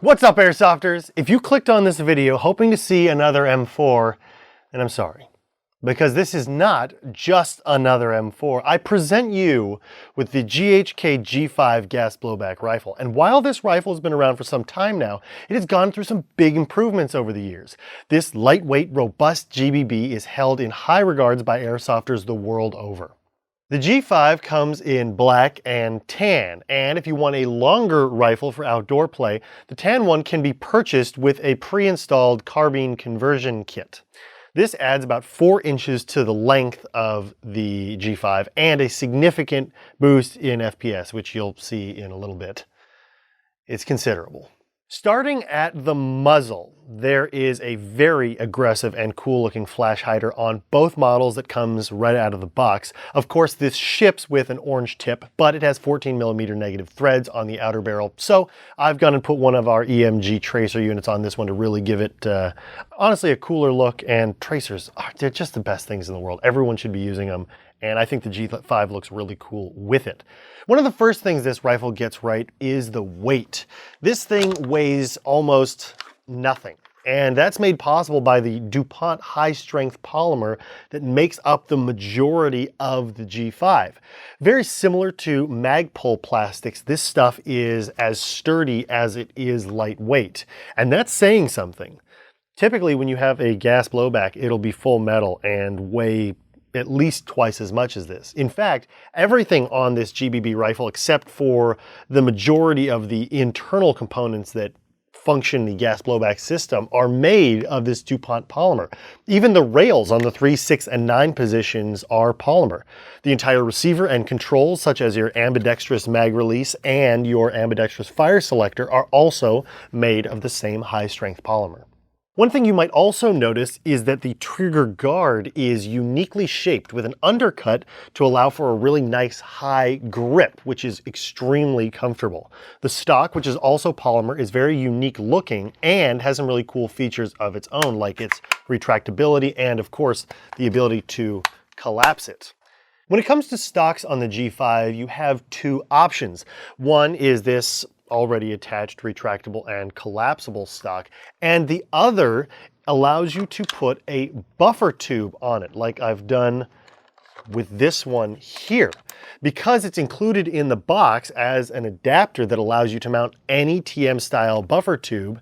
What's up, Airsofters? If you clicked on this video hoping to see another M4, then I'm sorry. Because this is not just another M4. I present you with the GHK G5 gas blowback rifle. And while this rifle has been around for some time now, it has gone through some big improvements over the years. This lightweight, robust GBB is held in high regards by Airsofters the world over. The G5 comes in black and tan, and if you want a longer rifle for outdoor play, the tan one can be purchased with a pre-installed carbine conversion kit. This adds about 4 inches to the length of the G5 and a significant boost in FPS, which you'll see in a little bit. It's considerable. Starting at the muzzle, there is a very aggressive and cool looking flash hider on both models that comes right out of the box. Of course, this ships with an orange tip, but it has 14mm negative threads on the outer barrel. So I've gone and put one of our EMG tracer units on this one to really give it, honestly, a cooler look. And tracers, they're just the best things in the world. Everyone should be using them. And I think the G5 looks really cool with it. One of the first things this rifle gets right is the weight. This thing weighs almost nothing. And that's made possible by the DuPont high-strength polymer that makes up the majority of the G5. Very similar to Magpul plastics, this stuff is as sturdy as it is lightweight. And that's saying something. Typically, when you have a gas blowback, it'll be full metal and weigh at least twice as much as this. In fact, everything on this GBB rifle, except for the majority of the internal components that function the gas blowback system, are made of this DuPont polymer. Even the rails on the 3, 6, and 9 positions are polymer. The entire receiver and controls, such as your ambidextrous mag release and your ambidextrous fire selector, are also made of the same high-strength polymer. One thing you might also notice is that the trigger guard is uniquely shaped with an undercut to allow for a really nice high grip, which is extremely comfortable. The stock, which is also polymer, is very unique looking and has some really cool features of its own, like its retractability and, of course, the ability to collapse it. When it comes to stocks on the G5, you have 2 options. One is this already attached retractable and collapsible stock, and the other allows you to put a buffer tube on it, like I've done with this one here. Because it's included in the box as an adapter that allows you to mount any TM style buffer tube,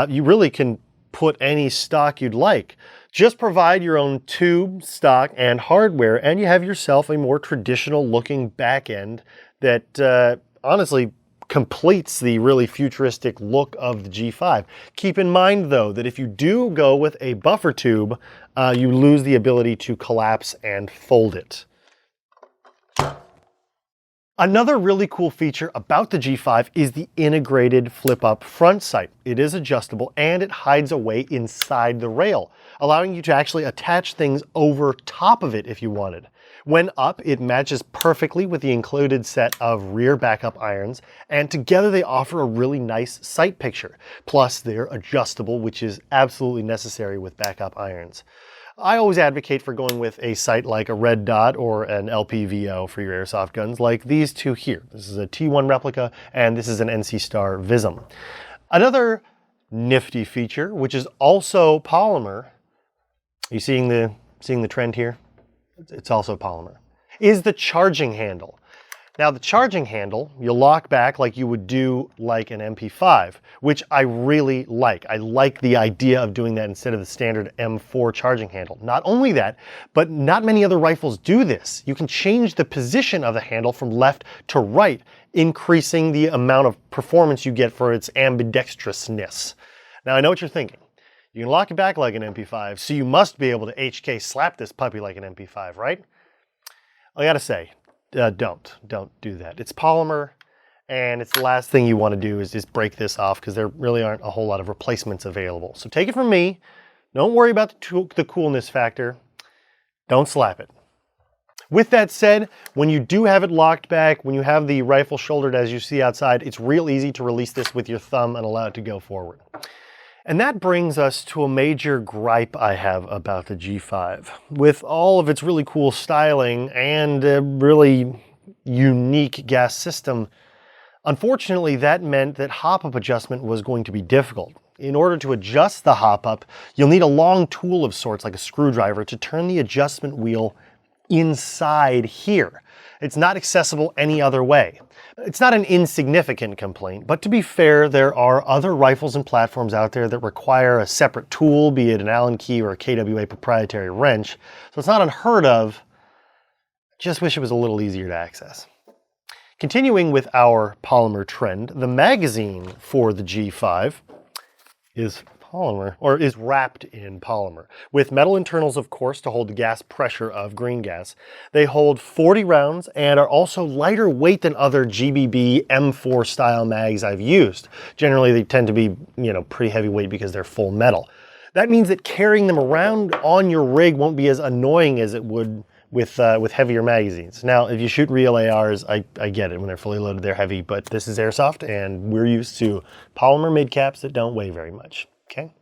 you really can put any stock you'd like. Just provide your own tube, stock, and hardware, and you have yourself a more traditional looking back end that honestly completes the really futuristic look of the G5. Keep in mind though that if you do go with a buffer tube, you lose the ability to collapse and fold it. Another really cool feature about the G5 is the integrated flip-up front sight. It is adjustable and it hides away inside the rail, allowing you to actually attach things over top of it if you wanted. When up, it matches perfectly with the included set of rear backup irons, and together they offer a really nice sight picture. Plus, they're adjustable, which is absolutely necessary with backup irons. I always advocate for going with a sight like a Red Dot or an LPVO for your airsoft guns, like these 2 here. This is a T1 replica, and this is an NC Star Vism. Another nifty feature, which is also polymer, are you seeing the trend here? It's also polymer, is the charging handle. Now the charging handle, you lock back like you would do like an MP5, which I really like. I like the idea of doing that instead of the standard M4 charging handle. Not only that, but not many other rifles do this. You can change the position of the handle from left to right, increasing the amount of performance you get for its ambidextrousness. Now I know what you're thinking. You can lock it back like an MP5, so you must be able to HK slap this puppy like an MP5, right? I gotta say, don't do that. It's polymer, and it's the last thing you want to do is just break this off, because there really aren't a whole lot of replacements available. So take it from me, don't worry about the coolness factor, don't slap it. With that said, when you do have it locked back, when you have the rifle shouldered as you see outside, it's real easy to release this with your thumb and allow it to go forward. And that brings us to a major gripe I have about the G5. With all of its really cool styling and a really unique gas system, Unfortunately, that meant that hop-up adjustment was going to be difficult. In order to adjust the hop-up, you'll need a long tool of sorts, like a screwdriver, to turn the adjustment wheel inside here. It's not accessible any other way. It's not an insignificant complaint, but to be fair, there are other rifles and platforms out there that require a separate tool, be it an Allen key or a KWA proprietary wrench, so it's not unheard of. Just wish it was a little easier to access. Continuing with our polymer trend, the magazine for the G5 is polymer, or is wrapped in polymer, with metal internals, of course, to hold the gas pressure of green gas. They hold 40 rounds and are also lighter weight than other GBB M4 style mags I've used. Generally, they tend to be, pretty heavyweight because they're full metal. That means that carrying them around on your rig won't be as annoying as it would with heavier magazines. Now, if you shoot real ARs, I get it. When they're fully loaded, they're heavy, but this is Airsoft, and we're used to polymer mid-caps that don't weigh very much. Okay.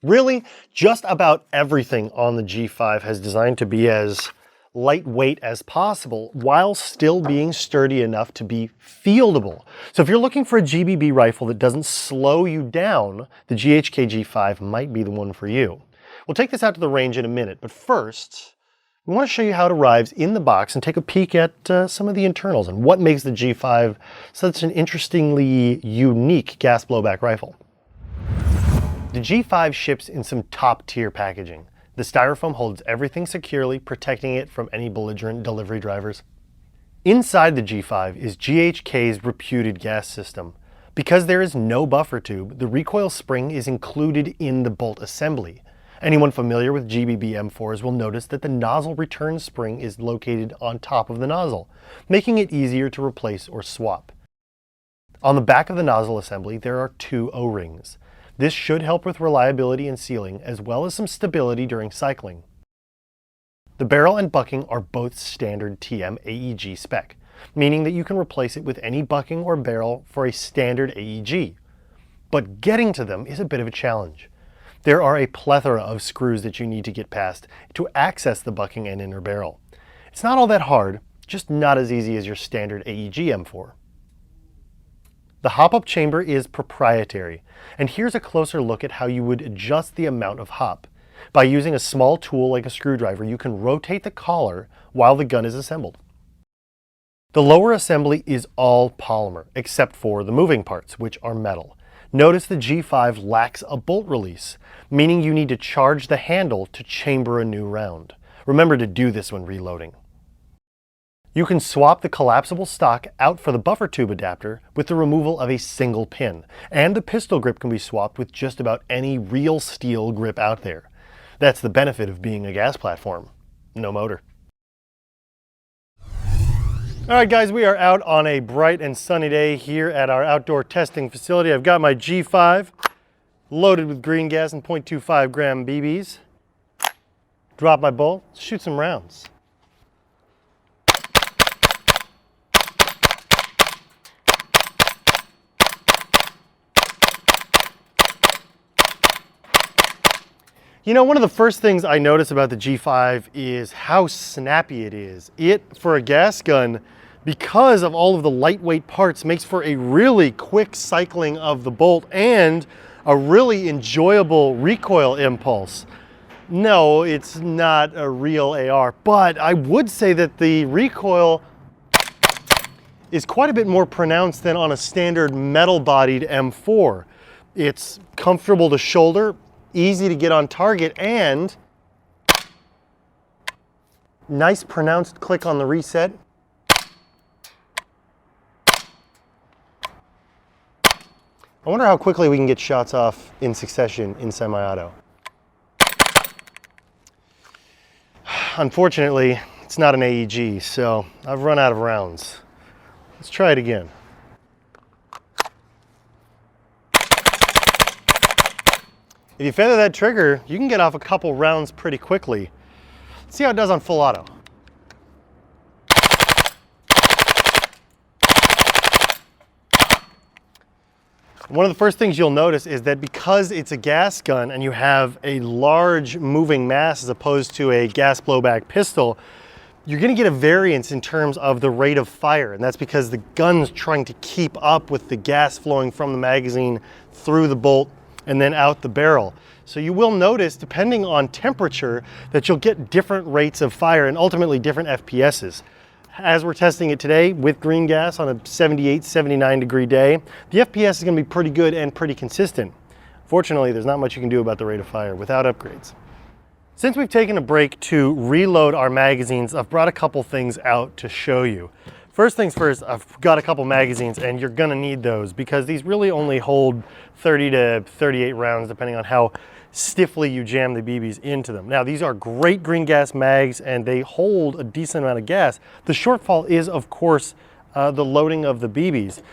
Really, just about everything on the G5 has designed to be as lightweight as possible while still being sturdy enough to be fieldable. So if you're looking for a GBB rifle that doesn't slow you down, the GHK G5 might be the one for you. We'll take this out to the range in a minute, but first, we want to show you how it arrives in the box and take a peek at some of the internals and what makes the G5 such an interestingly unique gas blowback rifle. The G5 ships in some top-tier packaging. The styrofoam holds everything securely, protecting it from any belligerent delivery drivers. Inside the G5 is GHK's reputed gas system. Because there is no buffer tube, the recoil spring is included in the bolt assembly. Anyone familiar with GBB M4s will notice that the nozzle return spring is located on top of the nozzle, making it easier to replace or swap. On the back of the nozzle assembly, there are 2 O-rings. This should help with reliability and sealing, as well as some stability during cycling. The barrel and bucking are both standard TM AEG spec, meaning that you can replace it with any bucking or barrel for a standard AEG. But getting to them is a bit of a challenge. There are a plethora of screws that you need to get past to access the bucking and inner barrel. It's not all that hard, just not as easy as your standard AEG M4. The hop-up chamber is proprietary, and here's a closer look at how you would adjust the amount of hop. By using a small tool like a screwdriver, you can rotate the collar while the gun is assembled. The lower assembly is all polymer, except for the moving parts, which are metal. Notice the G5 lacks a bolt release, meaning you need to charge the handle to chamber a new round. Remember to do this when reloading. You can swap the collapsible stock out for the buffer tube adapter with the removal of a single pin, and the pistol grip can be swapped with just about any real steel grip out there. That's the benefit of being a gas platform. No motor. All right, guys, we are out on a bright and sunny day here at our outdoor testing facility. I've got my G5 loaded with green gas and 0.25 gram BBs. Drop my bolt, shoot some rounds. One of the first things I notice about the G5 is how snappy it is. It, for a gas gun, because of all of the lightweight parts, makes for a really quick cycling of the bolt and a really enjoyable recoil impulse. No, it's not a real AR, but I would say that the recoil is quite a bit more pronounced than on a standard metal-bodied M4. It's comfortable to shoulder, easy to get on target, and nice pronounced click on the reset. I wonder how quickly we can get shots off in succession in semi-auto. Unfortunately, it's not an AEG, so I've run out of rounds. Let's try it again. If you feather that trigger, you can get off a couple rounds pretty quickly. Let's see how it does on full auto. One of the first things you'll notice is that because it's a gas gun and you have a large moving mass as opposed to a gas blowback pistol, you're going to get a variance in terms of the rate of fire, and that's because the gun's trying to keep up with the gas flowing from the magazine through the bolt and then out the barrel. So you will notice, depending on temperature, that you'll get different rates of fire and ultimately different FPSs. As we're testing it today with green gas on a 78, 79 degree day, the FPS is going to be pretty good and pretty consistent. Fortunately, there's not much you can do about the rate of fire without upgrades. Since we've taken a break to reload our magazines, I've brought a couple things out to show you. First things first, I've got a couple magazines, and you're gonna need those because these really only hold 30 to 38 rounds depending on how stiffly you jam the BBs into them. Now, these are great green gas mags and they hold a decent amount of gas. The shortfall is, of course, the loading of the BBs.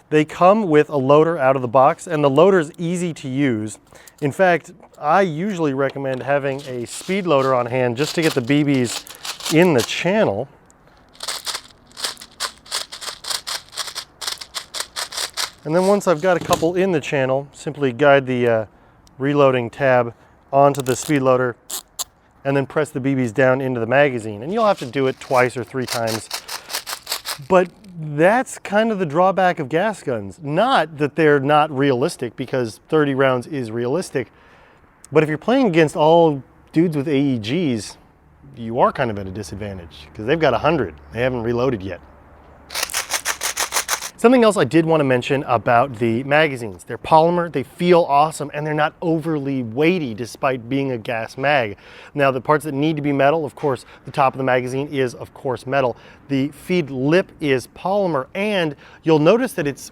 They come with a loader out of the box, and the loader is easy to use. In fact, I usually recommend having a speed loader on hand just to get the BBs in the channel. And then once I've got a couple in the channel, simply guide the reloading tab onto the speed loader and then press the BBs down into the magazine. And you'll have to do it twice or 3 times. But that's kind of the drawback of gas guns. Not that they're not realistic, because 30 rounds is realistic. But if you're playing against all dudes with AEGs, you are kind of at a disadvantage because they've got 100. They haven't reloaded yet. Something else I did want to mention about the magazines. They're polymer, they feel awesome, and they're not overly weighty despite being a gas mag. Now, the parts that need to be metal, of course, the top of the magazine is, of course, metal. The feed lip is polymer, and you'll notice that it's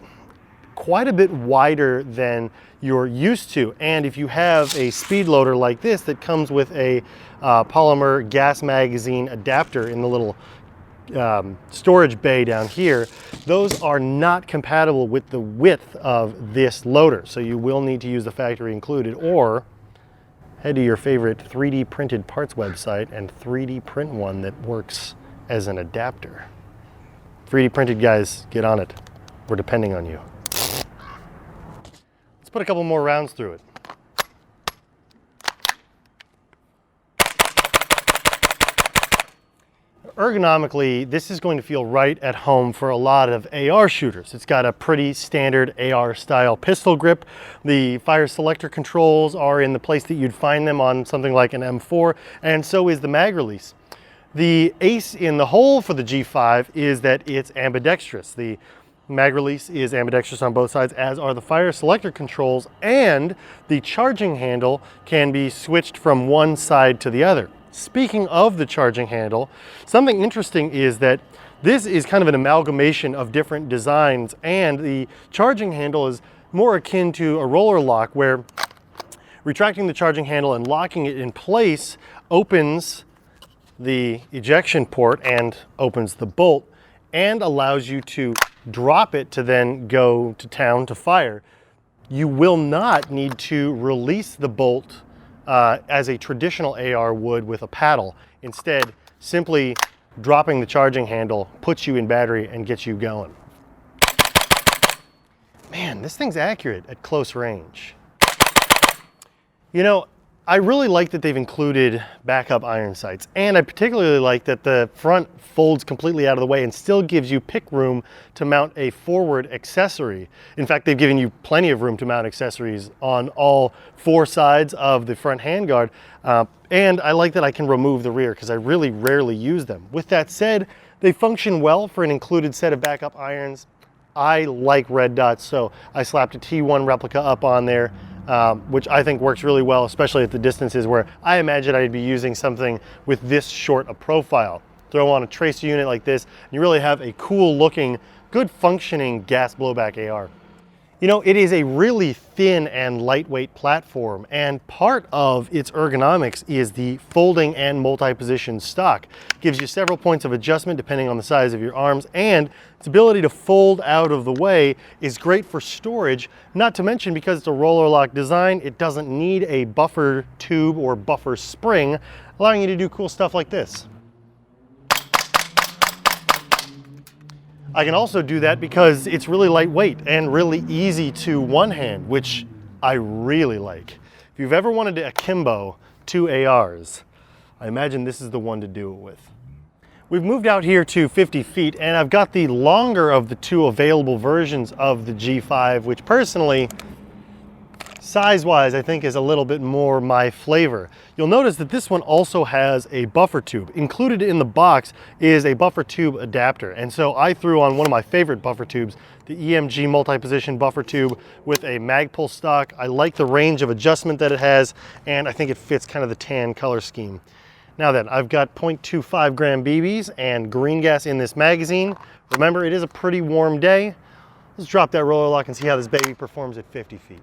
quite a bit wider than you're used to. And if you have a speed loader like this that comes with a polymer gas magazine adapter in the little storage bay down here, those are not compatible with the width of this loader. So you will need to use the factory included, or head to your favorite 3D printed parts website and 3D print one that works as an adapter. 3D printed guys, get on it. We're depending on you. Let's put a couple more rounds through it. Ergonomically, this is going to feel right at home for a lot of AR shooters. It's got a pretty standard AR style pistol grip. The fire selector controls are in the place that you'd find them on something like an M4, and so is the mag release. The ace in the hole for the G5 is that it's ambidextrous. The mag release is ambidextrous on both sides, as are the fire selector controls, and the charging handle can be switched from one side to the other. Speaking of the charging handle, something interesting is that this is kind of an amalgamation of different designs, and the charging handle is more akin to a roller lock, where retracting the charging handle and locking it in place opens the ejection port and opens the bolt and allows you to drop it to then go to town to fire. You will not need to release the bolt as a traditional AR would with a paddle. Instead, simply dropping the charging handle puts you in battery and gets you going. Man, this thing's accurate at close range. You know, I really like that they've included backup iron sights, and I particularly like that the front folds completely out of the way and still gives you pick room to mount a forward accessory. In fact, they've given you plenty of room to mount accessories on all 4 sides of the front handguard, and I like that I can remove the rear because I really rarely use them. With that said, they function well for an included set of backup irons. I like red dots, so I slapped a T1 replica up on there, which I think works really well, especially at the distances where I imagine I'd be using something with this short a profile. Throw on a tracer unit like this, and you really have a cool looking, good functioning gas blowback AR. You know, it is a really thin and lightweight platform, and part of its ergonomics is the folding and multi-position stock. It gives you several points of adjustment depending on the size of your arms, and its ability to fold out of the way is great for storage, not to mention because it's a roller lock design, it doesn't need a buffer tube or buffer spring, allowing you to do cool stuff like this. I can also do that because it's really lightweight and really easy to one-hand, which I really like. If you've ever wanted to akimbo 2 ARs, I imagine this is the one to do it with. We've moved out here to 50 feet, and I've got the longer of the two available versions of the G5, which personally, size-wise, I think is a little bit more my flavor. You'll notice that this one also has a buffer tube. Included in the box is a buffer tube adapter, and so I threw on one of my favorite buffer tubes, the EMG multi-position buffer tube with a Magpul stock. I like the range of adjustment that it has, and I think it fits kind of the tan color scheme. Now then, I've got 0.25 gram BBs and green gas in this magazine. Remember, it is a pretty warm day. Let's drop that roller lock and see how this baby performs at 50 feet.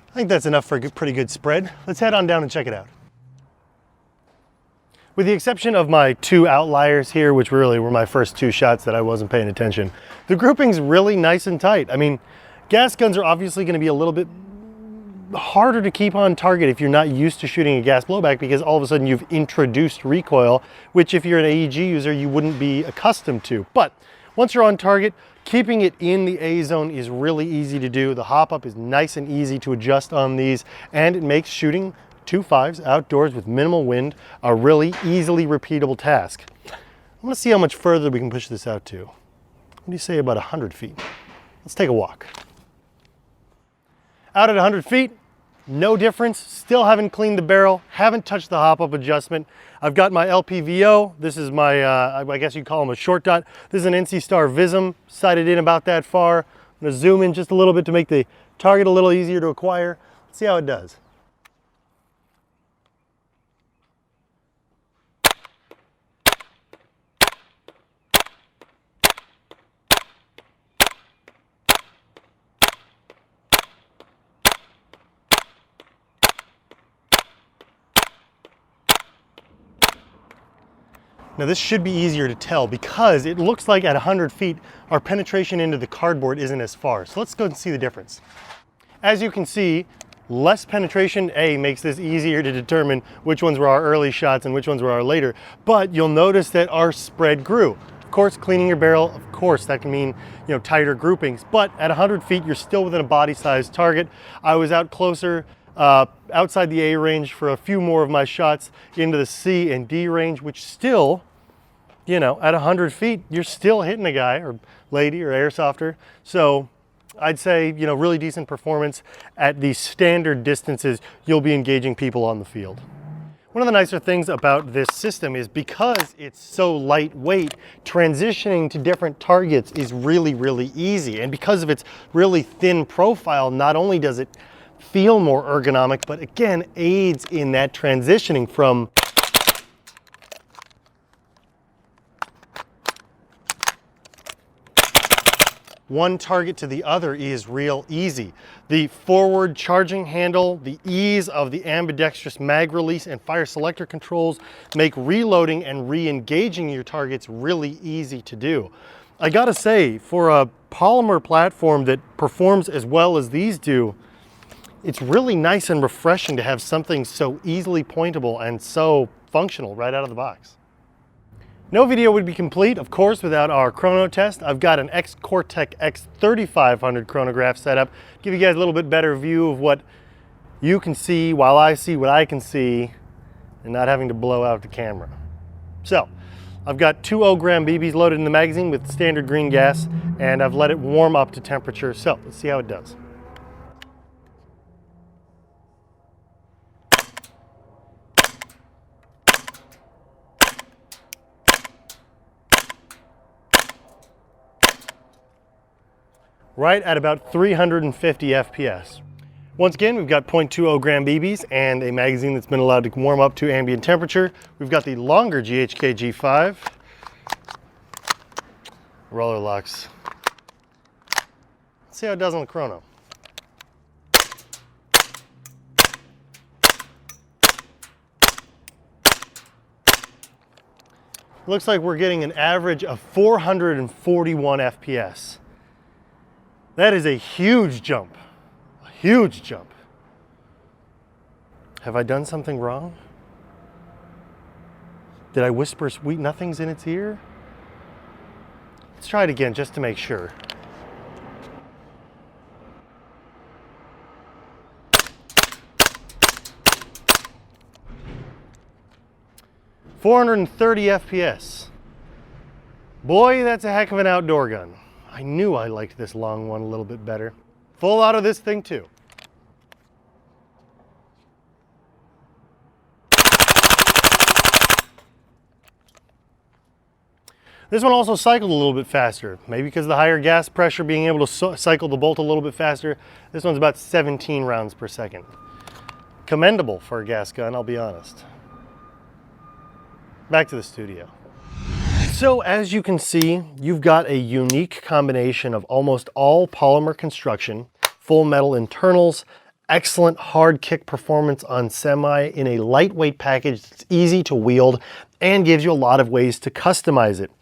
I think that's enough for a pretty good spread. Let's head on down and check it out. With the exception of my two outliers here, which really were my first two shots that I wasn't paying attention, the grouping's really nice and tight. I mean, gas guns are obviously going to be a little bit harder to keep on target if you're not used to shooting a gas blowback, because all of a sudden you've introduced recoil, which if you're an AEG user, you wouldn't be accustomed to. But once you're on target, keeping it in the A zone is really easy to do. The hop up is nice and easy to adjust on these, and it makes shooting 2.5s outdoors with minimal wind a really easily repeatable task. I'm gonna see how much further we can push this out to. What do you say about 100 feet? Let's take a walk. Out at 100 feet, no difference. Still haven't cleaned the barrel, haven't touched the hop up adjustment. I've got my LPVO. This is my, I guess you'd call them a short dot. This is an NC Star Vism, sighted in about that far. I'm gonna zoom in just a little bit to make the target a little easier to acquire. Let's see how it does. Now this should be easier to tell because it looks like at 100 feet, our penetration into the cardboard isn't as far. So let's go and see the difference. As you can see, less penetration, makes this easier to determine which ones were our early shots and which ones were our later. But you'll notice that our spread grew. Of course, cleaning your barrel, of course, that can mean, tighter groupings. But at 100 feet, you're still within a body-sized target. I was out closer, outside the A range for a few more of my shots into the C and D range, which still, at 100 feet, you're still hitting a guy or lady or airsofter. So I'd say, really decent performance at the standard distances you'll be engaging people on the field. One of the nicer things about this system is because it's so lightweight, transitioning to different targets is really, really easy. And because of its really thin profile, not only does it feel more ergonomic, but again, aids in that transitioning from one target to the other is real easy. The forward charging handle, the ease of the ambidextrous mag release and fire selector controls make reloading and re-engaging your targets really easy to do. I gotta say, for a polymer platform that performs as well as these do, it's really nice and refreshing to have something so easily pointable and so functional right out of the box. No video would be complete, of course, without our chrono test. I've got an X-Cortec X3500 chronograph set up, give you guys a little bit better view of what you can see while I see what I can see and not having to blow out the camera. So, I've got 2 0 gram BBs loaded in the magazine with standard green gas, and I've let it warm up to temperature. So, let's see how it does. Right at about 350 FPS. Once again, we've got 0.20 gram BBs and a magazine that's been allowed to warm up to ambient temperature. We've got the longer GHK G5. Roller locks. Let's see how it does on the chrono. Looks like we're getting an average of 441 FPS. That is a huge jump, a huge jump. Have I done something wrong? Did I whisper sweet nothings in its ear? Let's try it again just to make sure. .430 FPS. Boy, that's a heck of an outdoor gun. I knew I liked this long one a little bit better. Full out of this thing too. This one also cycled a little bit faster, maybe because of the higher gas pressure, being able to cycle the bolt a little bit faster. This one's about 17 rounds per second. Commendable for a gas gun, I'll be honest. Back to the studio. So as you can see, you've got a unique combination of almost all polymer construction, full metal internals, excellent hard kick performance on semi in a lightweight package that's easy to wield and gives you a lot of ways to customize it.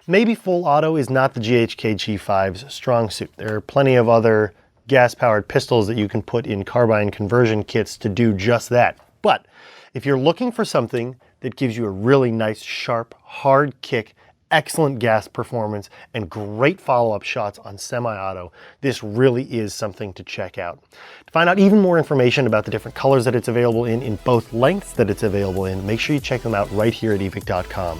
Maybe full auto is not the GHK G5's strong suit. There are plenty of other gas-powered pistols that you can put in carbine conversion kits to do just that. But if you're looking for something that gives you a really nice, sharp, hard kick, excellent gas performance, and great follow-up shots on semi-auto, this really is something to check out. To find out even more information about the different colors that it's available in both lengths that it's available in, make sure you check them out right here at Evike.com.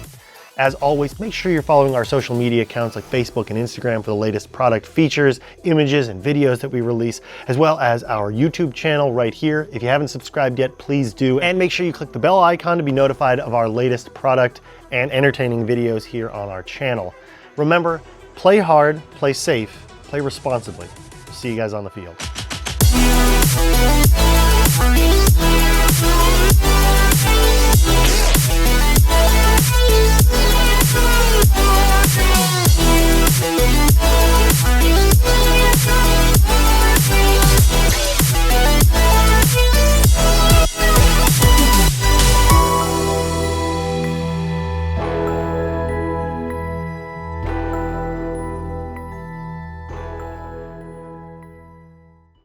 As always, make sure you're following our social media accounts like Facebook and Instagram for the latest product features, images, and videos that we release, as well as our YouTube channel right here. If you haven't subscribed yet, please do. And make sure you click the bell icon to be notified of our latest product and entertaining videos here on our channel. Remember, play hard, play safe, play responsibly. See you guys on the field.